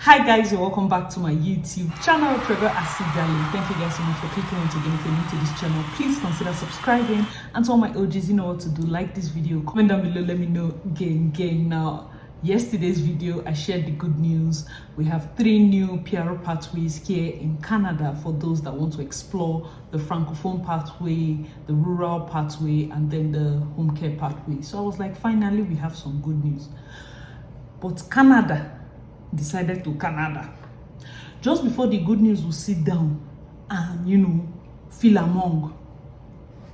Hi guys, and welcome back to my YouTube channel, Trevor Darling. Thank you guys so much for clicking on again. If you're new to this channel, please consider subscribing. And to all my OGs, you know what to do. Like this video, comment down below, let me know gang. Now, yesterday's video, I shared the good news. We have 3 new PR pathways here in Canada for those that want to explore the Francophone pathway, the rural pathway, and then the home care pathway. So I was like, finally, we have some good news. But Canada decided to Canada. Just before the good news will sit down and, feel among.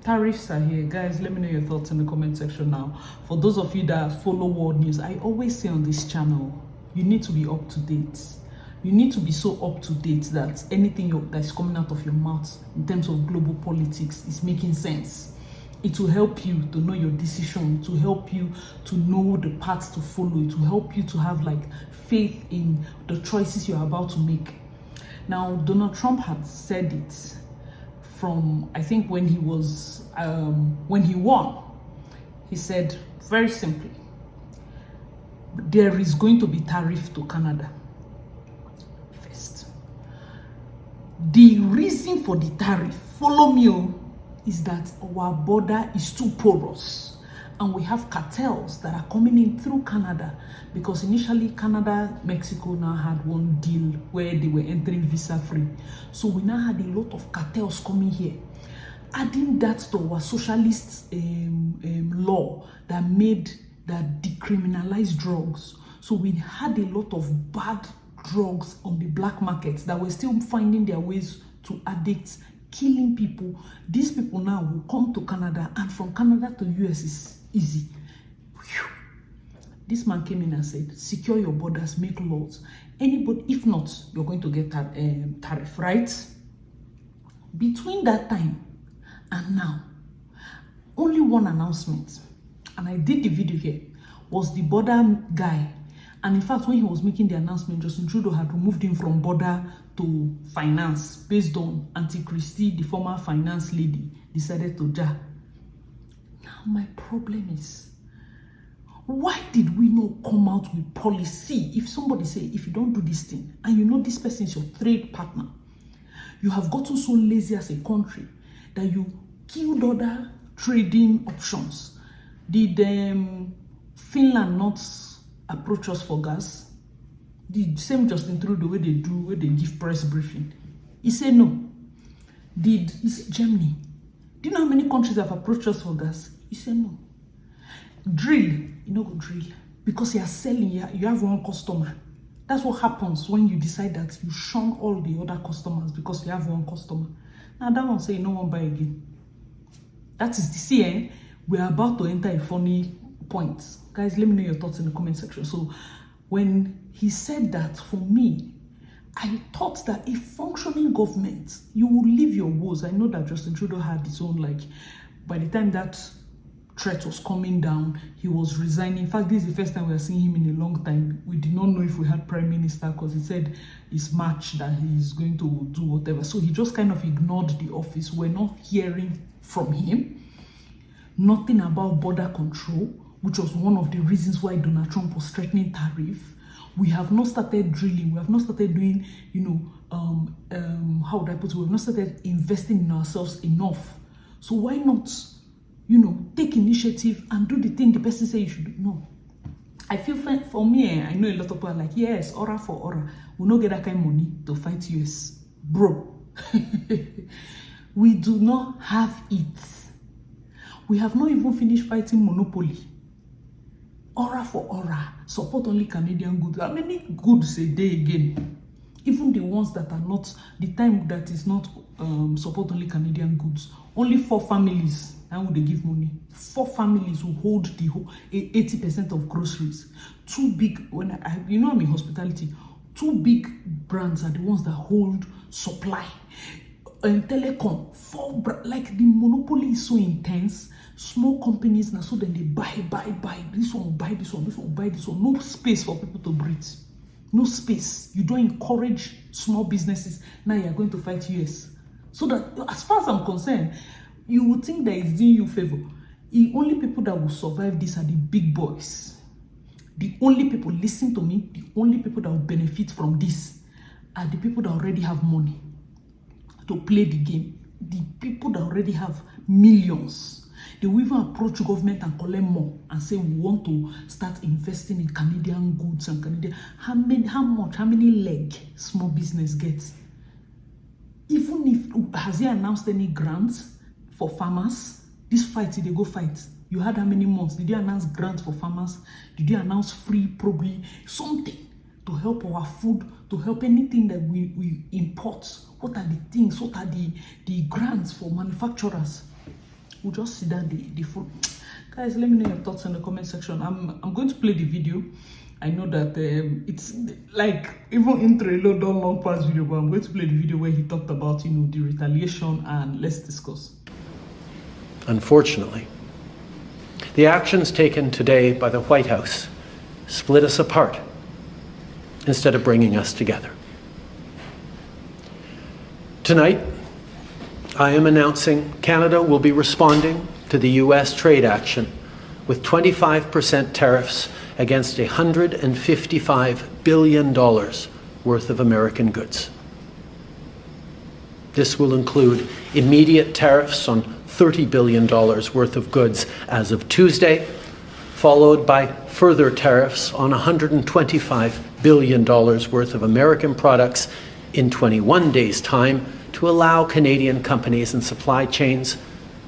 Tariffs are here. Guys, let me know your thoughts in the comment section now. For those of you that follow world news, I always say on this channel, you need to be up to date. You need to be so up to date that anything that's coming out of your mouth in terms of global politics is making sense. It will help you to know your decision. It will help you to know the paths to follow. It will help you to have faith in the choices you're about to make. Now, Donald Trump had said it from, I think, when he won. He said very simply, there is going to be tariff to Canada. First, the reason for the tariff, follow me, is that our border is too porous and we have cartels that are coming in through Canada, because initially Mexico now had one deal where they were entering visa free. So we now had a lot of cartels coming here. Adding that to our socialist law that decriminalized drugs. So we had a lot of bad drugs on the black markets that were still finding their ways to addicts, killing people. These people now will come to Canada, and from Canada to US is easy. Whew. This man came in and said, secure your borders, make laws. Anybody, if not, you're going to get tariff, right? Between that time and now, only one announcement, and I did the video here, was the border guy. And in fact, when he was making the announcement, Justin Trudeau had removed him from border to finance based on Auntie Christie, the former finance lady, decided to ja. Now my problem is, why did we not come out with policy? If somebody say, if you don't do this thing, and you know this person is your trade partner, you have gotten so lazy as a country that you killed other trading options. Did Finland not approach us for gas? The same Justin Trudeau where they give press briefing. He said no. Did Germany? Do you know how many countries have approached us for gas? He said no. Drill, you know, go drill. Because you are selling, you have one customer. That's what happens when you decide that you shun all the other customers because you have one customer. Now that one say no one buy again. That is the see, we are about to enter a funny point. Guys, let me know your thoughts in the comment section. So when he said that, for me, I thought that a functioning government, you will leave your woes. I know that Justin Trudeau had his own, by the time that threat was coming down, he was resigning. In fact, this is the first time we are seeing him in a long time. We did not know if we had prime minister because he said it's March that he's going to do whatever. So he just kind of ignored the office. We're not hearing from him. Nothing about border control, which was one of the reasons why Donald Trump was threatening tariff. We have not started drilling. We have not started doing, how would I put it? We have not started investing in ourselves enough. So why not, take initiative and do the thing the person says you should do? No. I feel for me, I know a lot of people are like, yes, aura for aura. We'll not get that kind of money to fight US. Bro, we do not have it. We have not even finished fighting monopoly. Aura for aura, support only Canadian goods. How many goods a day again? Even the ones that are not, the time that is not support only Canadian goods. Only 4 families, how would they give money? 4 families who hold the whole 80% of groceries. 2 big, I'm in hospitality, 2 big brands are the ones that hold supply. And telecom, 4, the monopoly is so intense. Small companies now, so then they buy. This one will buy this one, this one will buy this one. No space for people to breathe. No space. You don't encourage small businesses. Now you're going to fight US. So that, as far as I'm concerned, you would think that it's doing you favor. The only people that will survive this are the big boys. The only people, listen to me, the only people that will benefit from this are the people that already have money to play the game. The people that already have millions. They will even approach government and collect more and say, we want to start investing in Canadian goods and Canadian. How many leg small business gets? Even if, has he announced any grants for farmers? This fight, they go fight. You had how many months? Did you announce grants for farmers? Did you announce free, probably something to help our food, to help anything that we import? What are the things? What are the grants for manufacturers? We'll just see that the food. Guys, let me know your thoughts in the comment section. I'm going to play the video. I know that it's like even intro alone don't long past video, but I'm going to play the video where he talked about the retaliation, and let's discuss. Unfortunately, the actions taken today by the White House split us apart instead of bringing us together. Tonight, I am announcing Canada will be responding to the US trade action with 25% tariffs against $155 billion worth of American goods. This will include immediate tariffs on $30 billion worth of goods as of Tuesday, followed by further tariffs on $125 billion worth of American products in 21 days' time to allow Canadian companies and supply chains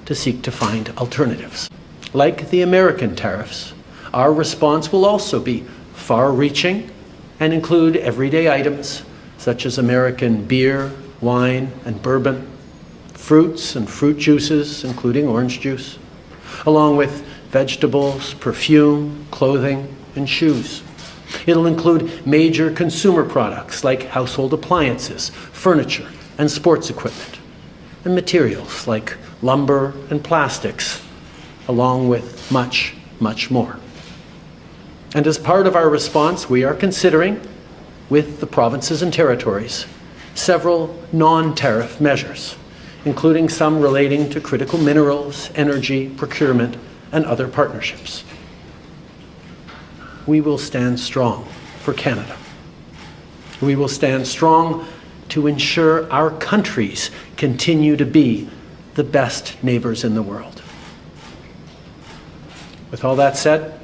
to seek to find alternatives. Like the American tariffs, our response will also be far-reaching and include everyday items such as American beer, wine, and bourbon, fruits and fruit juices, including orange juice, along with vegetables, perfume, clothing, and shoes. It'll include major consumer products like household appliances, furniture, and sports equipment, and materials like lumber and plastics, along with much, much more. And as part of our response, we are considering, with the provinces and territories, several non-tariff measures, including some relating to critical minerals, energy, procurement, and other partnerships. We will stand strong for Canada. We will stand strong to ensure our countries continue to be the best neighbors in the world. With all that said,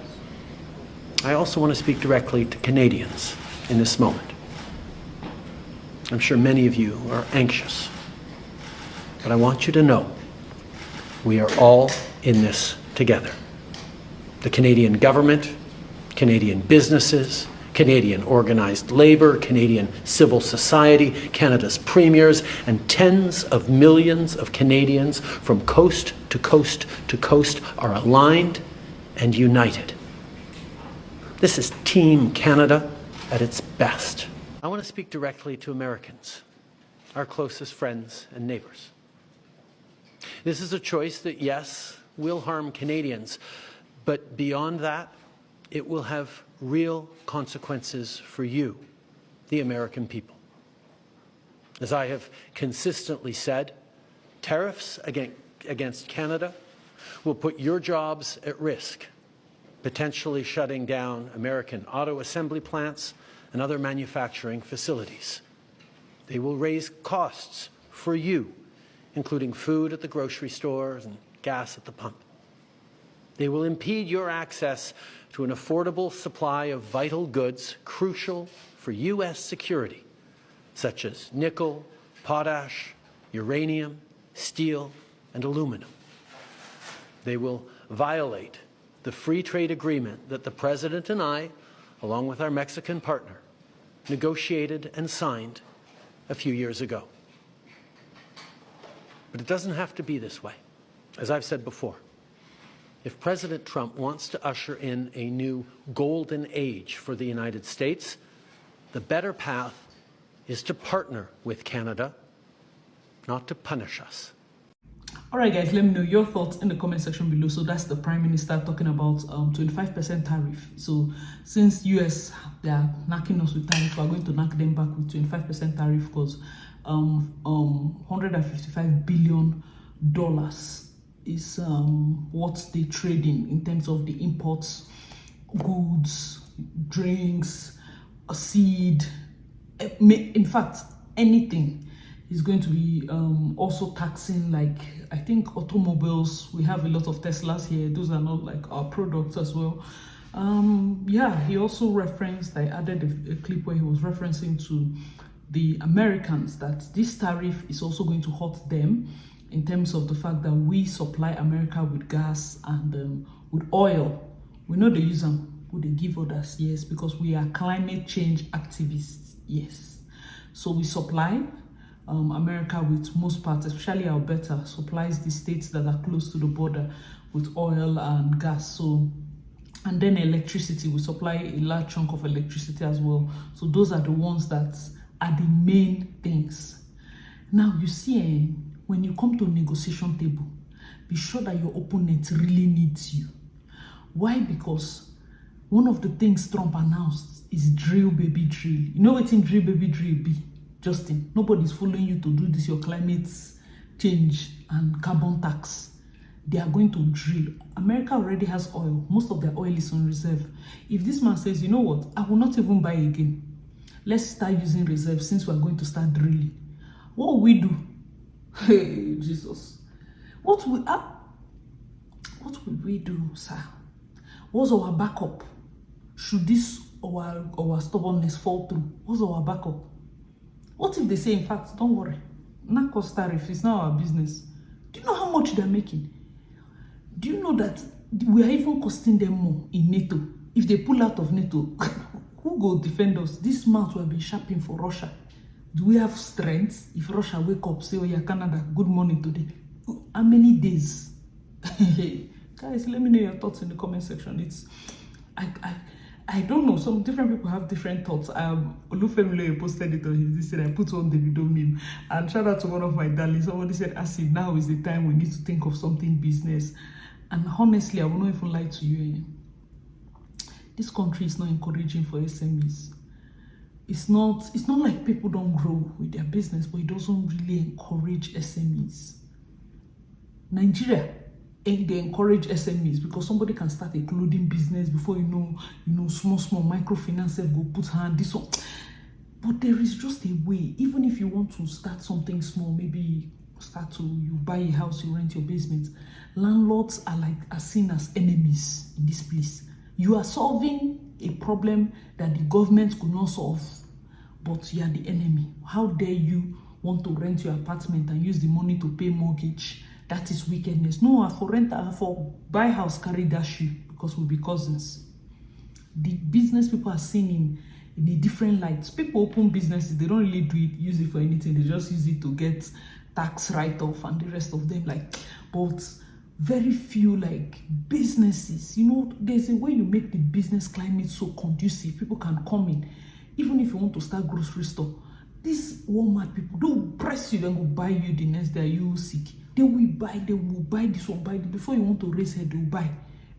I also want to speak directly to Canadians in this moment. I'm sure many of you are anxious, but I want you to know we are all in this together. The Canadian government, Canadian businesses, Canadian organized labor, Canadian civil society, Canada's premiers, and tens of millions of Canadians from coast to coast to coast are aligned and united. This is Team Canada at its best. I want to speak directly to Americans, our closest friends and neighbors. This is a choice that, yes, will harm Canadians, but beyond that, it will have real consequences for you, the American people. As I have consistently said, tariffs against Canada will put your jobs at risk, potentially shutting down American auto assembly plants and other manufacturing facilities. They will raise costs for you, including food at the grocery stores and gas at the pump. They will impede your access to an affordable supply of vital goods crucial for U.S. security, such as nickel, potash, uranium, steel, and aluminum. They will violate the free trade agreement that the President and I, along with our Mexican partner, negotiated and signed a few years ago. But it doesn't have to be this way. As I've said before, if President Trump wants to usher in a new golden age for the United States, the better path is to partner with Canada, not to punish us. All right, guys, let me know your thoughts in the comment section below. So that's the Prime Minister talking about 25% tariff. So since US, they are knocking us with tariff, we're going to knock them back with 25% tariff because $155 billion is what they trade in terms of the imports, goods, drinks, a seed, in fact, anything. Is going to be also taxing, like, I think automobiles. We have a lot of Teslas here. Those are not like our products as well. Yeah, he also referenced, I added a clip where he was referencing to the Americans that this tariff is also going to hurt them in terms of the fact that we supply America with gas and with oil. We know they use them, would they give others? Yes, because we are climate change activists. Yes, so we supply America with most parts, especially Alberta supplies the states that are close to the border with oil and gas. So, and then electricity, we supply a large chunk of electricity as well. So those are the ones that are the main things. Now you see, when you come to a negotiation table, be sure that your opponent really needs you. Why? Because one of the things Trump announced is drill baby drill. You know what in drill baby drill be? Justin, nobody's following you to do this, your climate change and carbon tax. They are going to drill. America already has oil. Most of their oil is on reserve. If this man says, you know what, I will not even buy again. Let's start using reserve since we're going to start drilling. What will we do? Hey, Jesus. What will we do, sir? What's our backup? Should this our stubbornness fall through? What's our backup? What if they say, in fact, don't worry, NACO's tariff is not our business? Do you know how much they're making? Do you know that we are even costing them more in NATO? If they pull out of NATO, who go defend us? This mouth will be sharpening for Russia. Do we have strength? If Russia wake up, say, oh yeah, Canada, good morning today. How many days? Guys, let me know your thoughts in the comment section. I don't know. Some different people have different thoughts. Olufemile posted it on his thing. I put on the video meme. And shout out to one of my darlings. Somebody said, Acid, now is the time we need to think of something business. And honestly, I will not even lie to you. This country is not encouraging for SMEs. It's not like people don't grow with their business, but it doesn't really encourage SMEs. Nigeria, they encourage SMEs because somebody can start a clothing business before you know, small microfinance go put hand this one. But there is just a way. Even if you want to start something small, maybe you buy a house, you rent your basement. Landlords are seen as enemies in this place. You are solving a problem that the government could not solve, but you are the enemy. How dare you want to rent your apartment and use the money to pay mortgage? That is wickedness. No, for rent, for buy house, carry that shoe because we'll be cousins. The business people are seen in a different light. People open businesses, they don't really use it for anything. They just use it to get tax write-off and the rest of them. But very few businesses. There's a way you make the business climate so conducive. People can come in. Even if you want to start grocery store, these Walmart people, they will press you, then go buy you the next day. You will sick. They will buy this one, buy. Before you want to raise head, they will buy.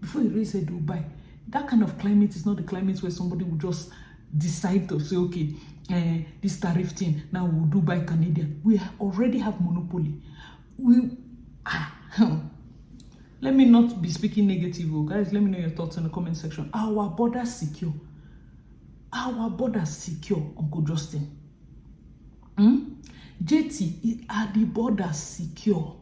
Before you raise head, they will buy. That kind of climate is not the climate where somebody will just decide to say, okay, this tariff thing, now we'll do buy Canadian. We already have monopoly. Let me not be speaking negative, guys. Let me know your thoughts in the comment section. Our borders secure. Our borders secure, Uncle Justin. JT, are the borders secure?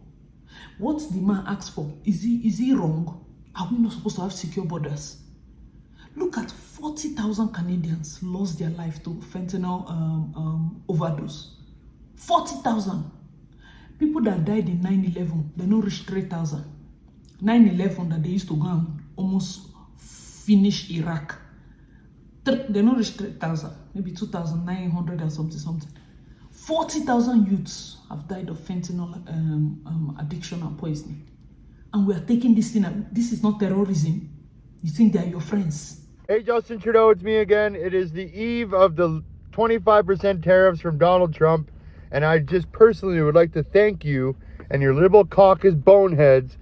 What the man asks for, is he wrong? Are we not supposed to have secure borders? Look at 40,000 Canadians lost their life to fentanyl overdose. 40,000. People that died in 9/11, they don't reach 3,000. 9/11 that they used to go and almost finish Iraq. They don't reach 3,000, maybe 2,900 or something. 40,000 youths have died of fentanyl addiction and poisoning. And we are taking this thing. This is not terrorism. You think they are your friends. Hey, Justin Trudeau, it's me again. It is the eve of the 25% tariffs from Donald Trump. And I just personally would like to thank you and your Liberal caucus boneheads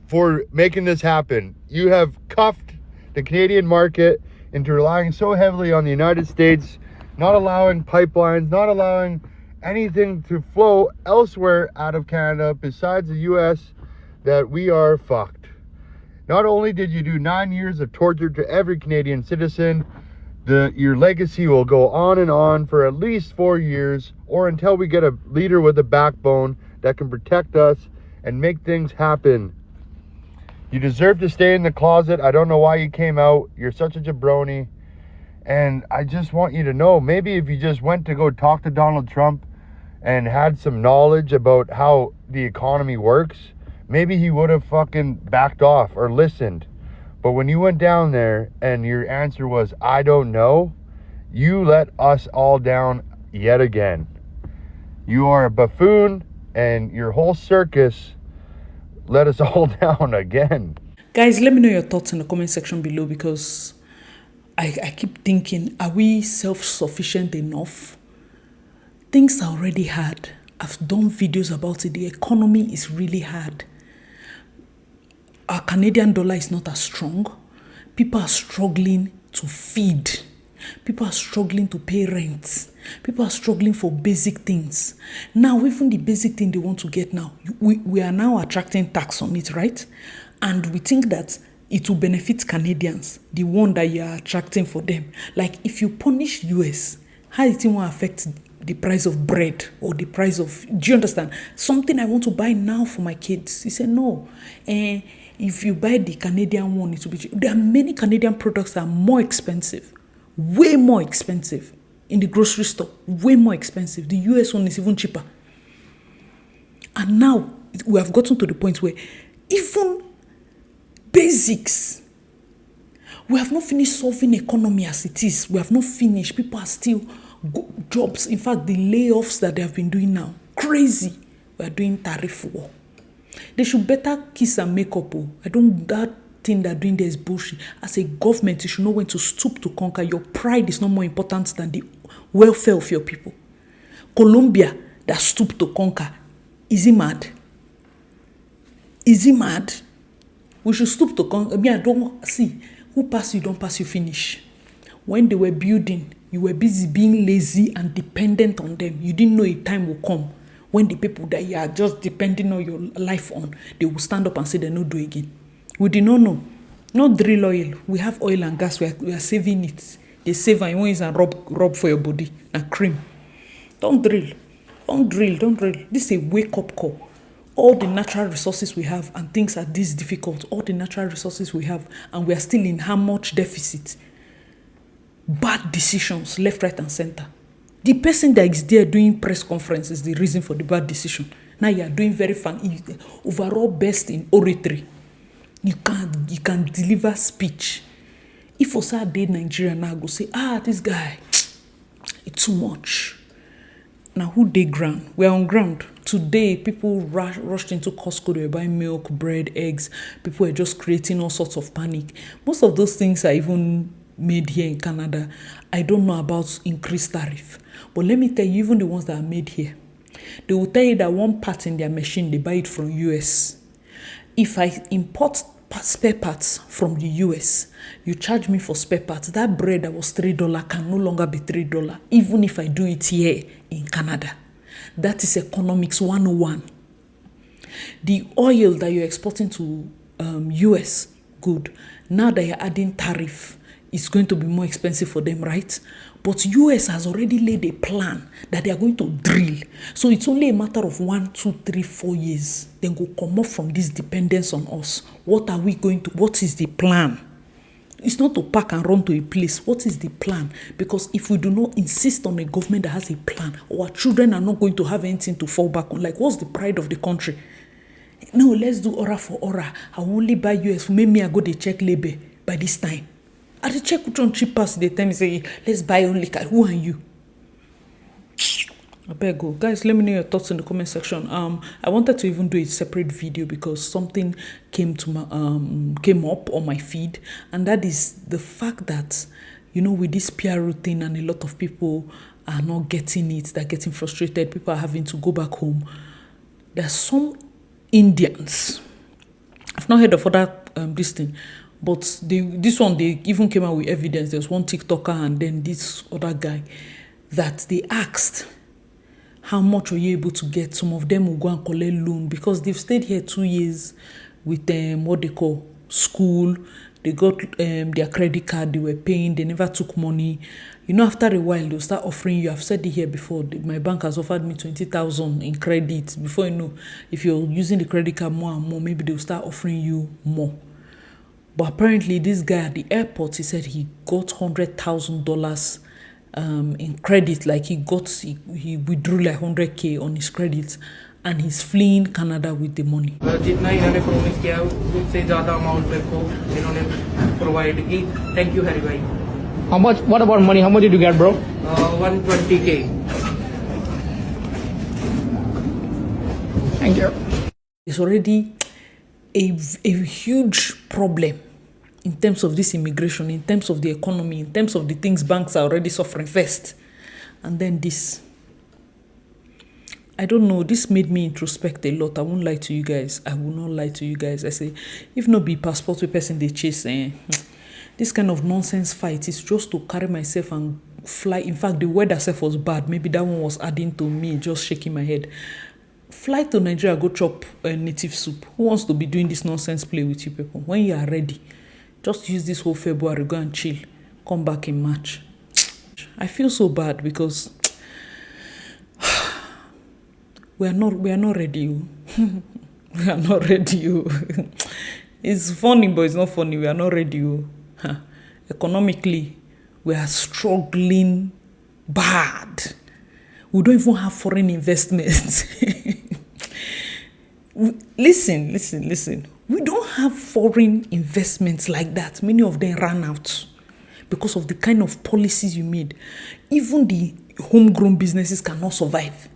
for making this happen. You have cuffed the Canadian market into relying so heavily on the United States, not allowing pipelines, not allowing anything to flow elsewhere out of Canada besides the US, that we are fucked. Not only did you do 9 years of torture to every Canadian citizen, your legacy will go on and on for at least 4 years, or until we get a leader with a backbone that can protect us and make things happen. You deserve to stay in the closet. I don't know why you came out. You're such a jabroni. And I just want you to know, maybe if you just went to go talk to Donald Trump and had some knowledge about how the economy works, maybe he would have fucking backed off or listened. But when you went down there and your answer was, I don't know, you let us all down yet again. You are a buffoon, and your whole circus let us all down again. Guys, let me know your thoughts in the comment section below, because I keep thinking, are we self-sufficient enough? Things are already hard. I've done videos about it. The economy is really hard. Our Canadian dollar is not as strong. People are struggling to feed. People are struggling to pay rent. People are struggling for basic things. Now, even the basic thing they want to get now, we are now attracting tax on it, right? And we think that it will benefit Canadians, the one that you are attracting for them. Like, if you punish US, how it will affect the price of bread or the price of, do you understand? Something I want to buy now for my kids. He said, no. And if you buy the Canadian one, it will be cheap. There are many Canadian products that are more expensive, way more expensive in the grocery store, way more expensive. The US one is even cheaper. And now we have gotten to the point where even basics, we have not finished solving economy as it is. We have not finished. People are still jobs. In fact, the layoffs that they have been doing now, crazy. We are doing tariff war. They should better kiss and make up. That thing they're doing there is bullshit. As a government, you should know when to stoop to conquer. Your pride is not more important than the welfare of your people. Colombia that stooped to conquer. Is he mad? Is he mad? We should stoop to conquer. I mean, I don't see who pass you, don't pass you, finish. When they were building, you were busy being lazy and dependent on them. You didn't know a time will come when the people that you are just depending on your life on, they will stand up and say they no do again. We did not know. Not drill oil. We have oil and gas. We are saving it. They save and you want use and rub for your body. And cream. Don't drill. Don't drill. Don't drill. This is a wake-up call. All the natural resources we have, and things are this difficult. All the natural resources we have, and we are still in how much deficit. Bad decisions, left, right, and center. The person that is there doing press conference is the reason for the bad decision. Now you are doing very fine, overall best in oratory. You can deliver speech. If for Saturday Nigeria now go say, this guy, it's too much. Now who dey ground? We are on ground. Today, people rushed into Costco. They were buying milk, bread, eggs. People were just creating all sorts of panic. Most of those things are even made here in Canada. I don't know about increased tariff. But let me tell you, even the ones that are made here, they will tell you that one part in their machine, they buy it from US. If I import spare parts from the US, you charge me for spare parts. That bread that was $3 can no longer be $3, even if I do it here in Canada. That is economics 101. The oil that you're exporting to US, good. Now that you're adding tariff, it's going to be more expensive for them, right? But US has already laid a plan that they are going to drill. So it's only a matter of 1, 2, 3, 4 years. Then go come off from this dependence on us. What is the plan? It's not to pack and run to a place. What is the plan? Because if we do not insist on a government that has a plan, our children are not going to have anything to fall back on. Like, what's the pride of the country? No, let's do aura for aura. I will only buy US. Maybe I go to check labor by this time. At the check which one cheapest, they tell me, say, let's buy only car. Who are you? I better go. Guys, let me know your thoughts in the comment section. I wanted to even do a separate video because something came up on my feed, and that is the fact that, with this PR thing, and a lot of people are not getting it, they're getting frustrated, people are having to go back home. There's some Indians, I've not heard of other this thing, but this one, they even came out with evidence. There's one TikToker and then this other guy that they asked, how much are you able to get? Some of them will go and collect loan because they've stayed here 2 years with what they call school, they got their credit card, they were paying, they never took money. You know, after a while, they'll start offering you. I've said it here before. My bank has offered me 20,000 in credit. Before you know, if you're using the credit card more and more, maybe they'll start offering you more. But apparently, this guy at the airport, he said he got $100,000 in credit. Like he withdrew like 100K on his credit, and he's fleeing Canada with the money. जितना इन्होंने promise किया उससे ज़्यादा amount मेरे को इन्होंने provide की. Thank you हरी भाई. How much? What about money? How much did you get, bro? 120K. Thank you. It's already a huge problem in terms of this immigration, in terms of the economy, in terms of the things banks are already suffering first. And then this. I don't know, this made me introspect a lot. I won't lie to you guys. I will not lie to you guys. I say, if not be passport with person they chase, this kind of nonsense fight is just to carry myself and fly. In fact, the weather itself was bad. Maybe that one was adding to me, just shaking my head. Fly to Nigeria, go chop native soup. Who wants to be doing this nonsense play with you people? When you are ready, just use this whole February, go and chill. Come back in March. I feel so bad because we are not ready. We are not ready. It's funny, but it's not funny. We are not ready. Economically, we are struggling bad. We don't even have foreign investments. Listen. We don't have foreign investments like that. Many of them ran out because of the kind of policies you made. Even the homegrown businesses cannot survive.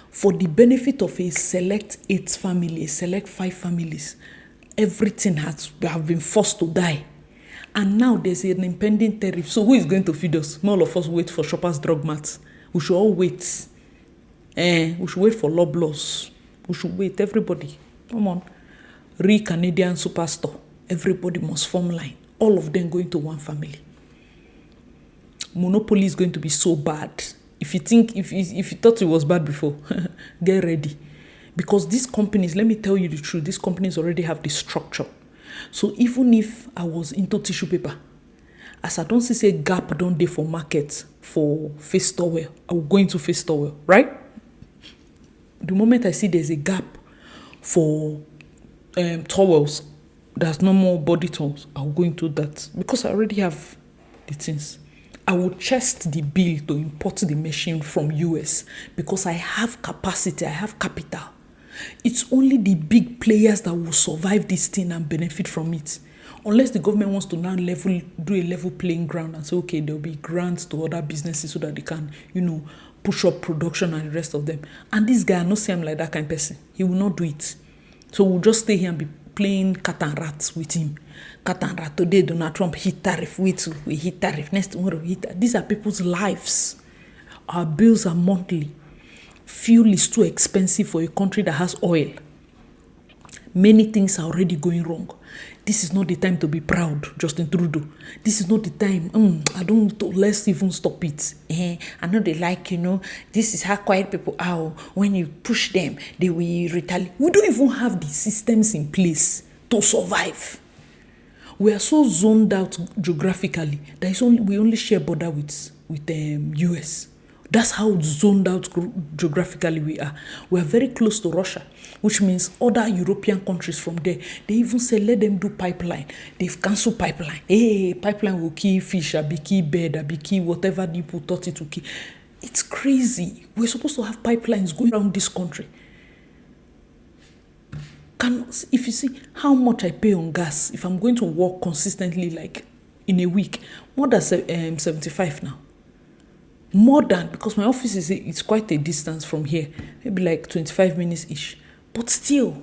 For the benefit of a select 8 family, a select 5 families, everything have been forced to die. And now there's an impending tariff. So who is going to feed us? All of us wait for Shoppers Drug Mart. We should all wait. We should wait for Loblaws. We should wait. Everybody, come on. Canadian Superstore. Everybody must form line. All of them going to one family. Monopoly is going to be so bad. If you thought it was bad before, get ready. Because these companies, let me tell you the truth, these companies already have the structure. So even if I was into tissue paper, as I don't see gap don't dey for market for face towel, I will go into face towel, right? The moment I see there's a gap for towels, there's no more body towels, I will go into that because I already have the things. I will chest the bill to import the machine from US because I have capacity, I have capital. It's only the big players that will survive this thing and benefit from it. Unless the government wants to now do a level playing ground and say, okay, there'll be grants to other businesses so that they can, push up production and the rest of them. And this guy, I not see him like that kind of person. He will not do it. So we'll just stay here and be playing cat and rats with him. Cat and rat. Today, Donald Trump hit tariff. We hit tariff. Next tomorrow, we hit tariff. These are people's lives. Our bills are monthly. Fuel is too expensive for a country that has oil. Many things are already going wrong. This is not the time to be proud, Justin Trudeau. This is not the time. Let's even stop it. I know they like, this is how quiet people are. When you push them, they will retaliate. We don't even have the systems in place to survive. We are so zoned out geographically that we only share border with US. That's how zoned out geographically we are. We are very close to Russia, which means other European countries from there, they even say, let them do pipeline. They've cancelled pipeline. Hey, pipeline will kill fish, or be kill bird, or be kill whatever people thought it would kill. It's crazy. We're supposed to have pipelines going around this country. If you see how much I pay on gas, if I'm going to work consistently, like in a week, more than 75 now. More than, because my office it's quite a distance from here, maybe like 25 minutes ish. But still,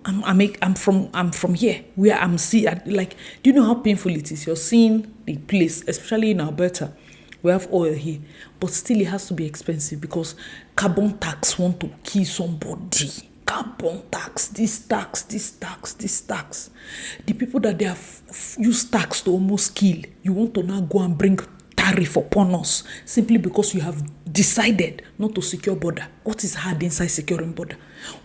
I'm from here where I'm seeing, like, do you know how painful it is? You're seeing the place, especially in Alberta. We have oil here, but still it has to be expensive because carbon tax want to kill somebody. Carbon tax, this tax. The people that they have used tax to almost kill, you want to now go and bring tariff upon us simply because you have decided not to secure border, what is hard inside securing border?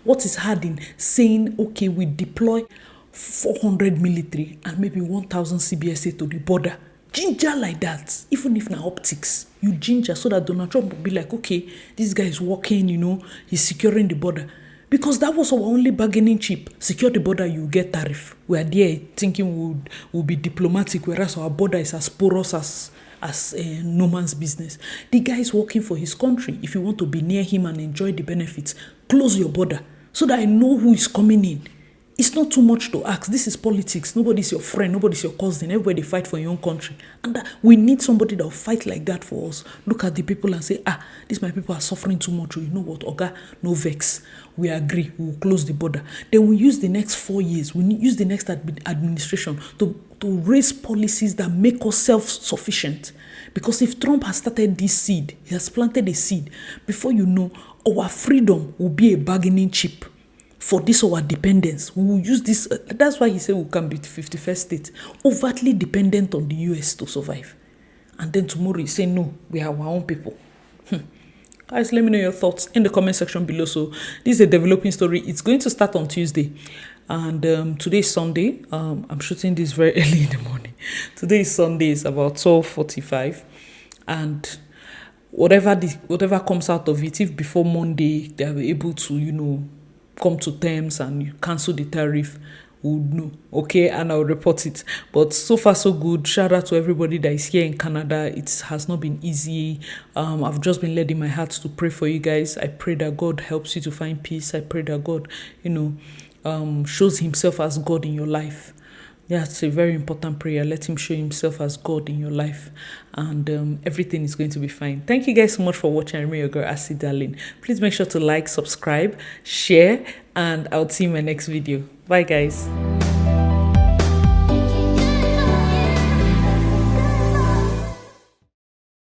What is hard in saying, okay, we deploy 400 military and maybe 1,000 CBSA to the border? Ginger like that, even if na optics, you ginger so that Donald Trump will be like, okay, this guy is working, he's securing the border. Because that was our only bargaining chip. Secure the border, you get tariff. We are there thinking we'll be diplomatic, whereas our border is as porous as no man's business. The guy is working for his country. If you want to be near him and enjoy the benefits, close your border so that I know who is coming in. It's not too much to ask. This is politics. Nobody's your friend. Nobody's your cousin. Everybody fight for your own country. And we need somebody that will fight like that for us. Look at the people and say, these my people are suffering too much. You know what, Oga, no vex. We agree. We will close the border. Then we use the next 4 years. We use the next administration to raise policies that make us self-sufficient. Because if Trump has started this seed, he has planted a seed, before you know, our freedom will be a bargaining chip. For this our dependence, we will use this. That's why he said we can be the 51st state, overtly dependent on the US to survive. And then tomorrow he say, no, we are our own people. Guys, let me know your thoughts in the comment section below. So this is a developing story. It's going to start on Tuesday. And today is Sunday. I'm shooting this very early in the morning. Today is Sunday. It's about 12:45. And whatever comes out of it, if before Monday they are able to, come to terms and you cancel the tariff, we'll know, okay, and I'll report it. But so far so good. Shout out to everybody that is here in Canada. It has not been easy. I've just been led in my heart to pray for you guys. I pray that God helps you to find peace. I pray that God, shows himself as God in your life. That's a very important prayer. Let him show himself as God in your life, and everything is going to be fine. Thank you guys so much for watching. I remember your girl, Asi Darling. Please make sure to like, subscribe, share, and I'll see you in my next video. Bye, guys.